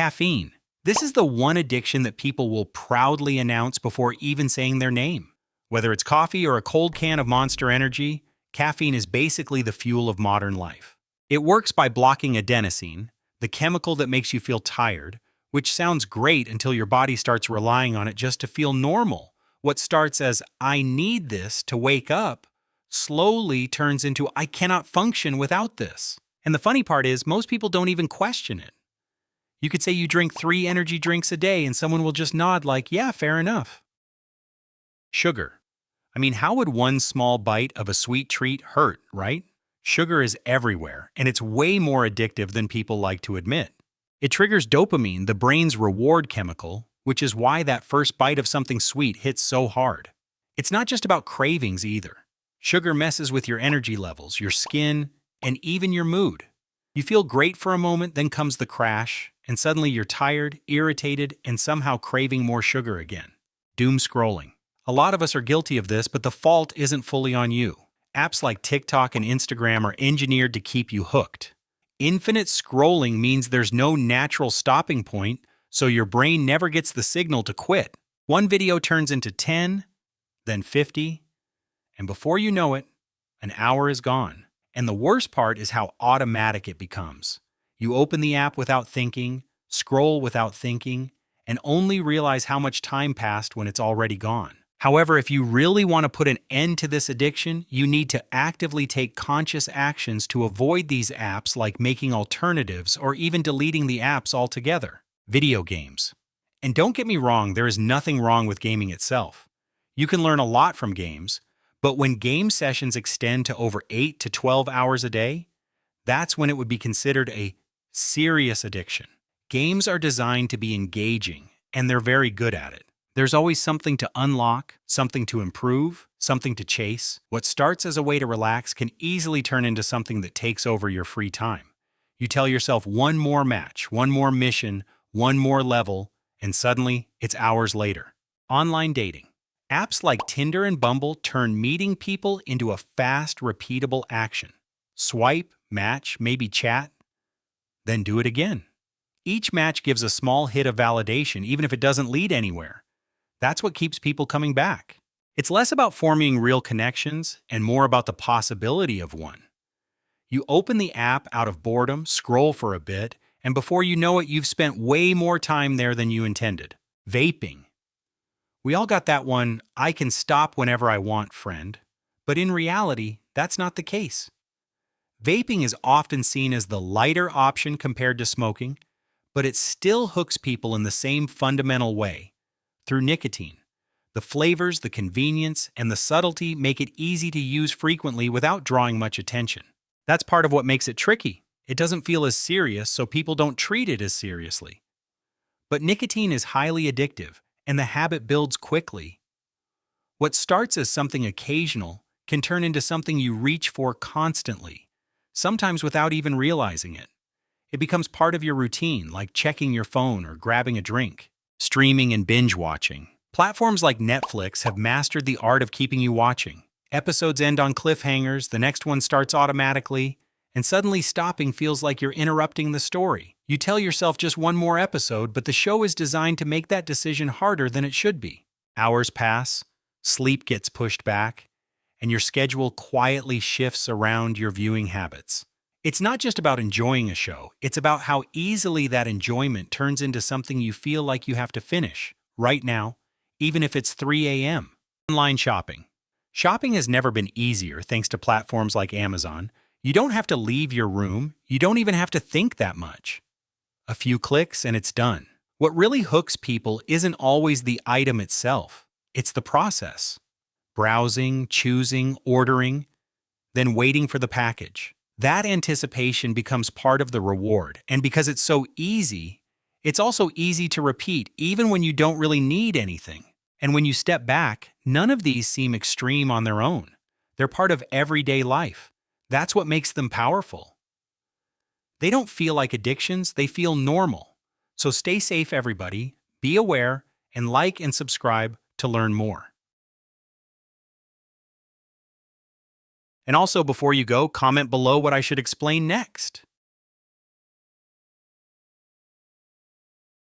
Caffeine. This is the one addiction that people will proudly announce before even saying their name. Whether it's coffee or a cold can of Monster Energy, caffeine is basically the fuel of modern life. It works by blocking adenosine, the chemical that makes you feel tired, which sounds great until your body starts relying on it just to feel normal. What starts as "I need this to wake up" slowly turns into "I cannot function without this." And the funny part is, most people don't even question it. You could say you drink 3 energy drinks a day and someone will just nod like, "Yeah, fair enough." Sugar. I mean, how would one small bite of a sweet treat hurt, right? Sugar is everywhere, and it's way more addictive than people like to admit. It triggers dopamine, the brain's reward chemical, which is why that first bite of something sweet hits so hard. It's not just about cravings either. Sugar messes with your energy levels, your skin, and even your mood. You feel great for a moment, then comes the crash, and suddenly you're tired, irritated, and somehow craving more sugar again. Doom scrolling. A lot of us are guilty of this, but the fault isn't fully on you. Apps like TikTok and Instagram are engineered to keep you hooked. Infinite scrolling means there's no natural stopping point, so your brain never gets the signal to quit. One video turns into 10, then 50, and before you know it, an hour is gone. And the worst part is how automatic it becomes. You open the app without thinking, scroll without thinking, and only realize how much time passed when it's already gone. However, if you really want to put an end to this addiction, you need to actively take conscious actions to avoid these apps, like making alternatives or even deleting the apps altogether. Video games. And don't get me wrong, there is nothing wrong with gaming itself. You can learn a lot from games, but when game sessions extend to over 8 to 12 hours a day, that's when it would be considered a serious addiction. Games are designed to be engaging, and they're very good at it. There's always something to unlock, something to improve, something to chase. What starts as a way to relax can easily turn into something that takes over your free time. You tell yourself one more match, one more mission, one more level, and suddenly it's hours later. Online dating. Apps like Tinder and Bumble turn meeting people into a fast, repeatable action. Swipe, match, maybe chat, then do it again. Each match gives a small hit of validation, even if it doesn't lead anywhere. That's what keeps people coming back. It's less about forming real connections and more about the possibility of one. You open the app out of boredom, scroll for a bit, and before you know it, you've spent way more time there than you intended. Vaping. We all got that one, "I can stop whenever I want" friend. But in reality, that's not the case. Vaping is often seen as the lighter option compared to smoking, but it still hooks people in the same fundamental way. Through nicotine. The flavors, the convenience, and the subtlety make it easy to use frequently without drawing much attention. That's part of what makes it tricky. It doesn't feel as serious, so people don't treat it as seriously. But nicotine is highly addictive, and the habit builds quickly. What starts as something occasional can turn into something you reach for constantly, sometimes without even realizing it. It becomes part of your routine, like checking your phone or grabbing a drink. Streaming and binge watching. Platforms like Netflix have mastered the art of keeping you watching. Episodes end on cliffhangers, the next one starts automatically, and suddenly stopping feels like you're interrupting the story. You tell yourself just one more episode, but the show is designed to make that decision harder than it should be. Hours pass, sleep gets pushed back, and your schedule quietly shifts around your viewing habits. It's not just about enjoying a show, it's about how easily that enjoyment turns into something you feel like you have to finish, right now, even if it's 3 a.m. Online shopping. Shopping has never been easier thanks to platforms like Amazon. You don't have to leave your room, you don't even have to think that much. A few clicks and it's done. What really hooks people isn't always the item itself, it's the process. Browsing, choosing, ordering, then waiting for the package. That anticipation becomes part of the reward, and because it's so easy, it's also easy to repeat even when you don't really need anything. And when you step back, none of these seem extreme on their own. They're part of everyday life. That's what makes them powerful. They don't feel like addictions, they feel normal. So stay safe, everybody, be aware, and like and subscribe to learn more. And also, before you go, comment below what I should explain next.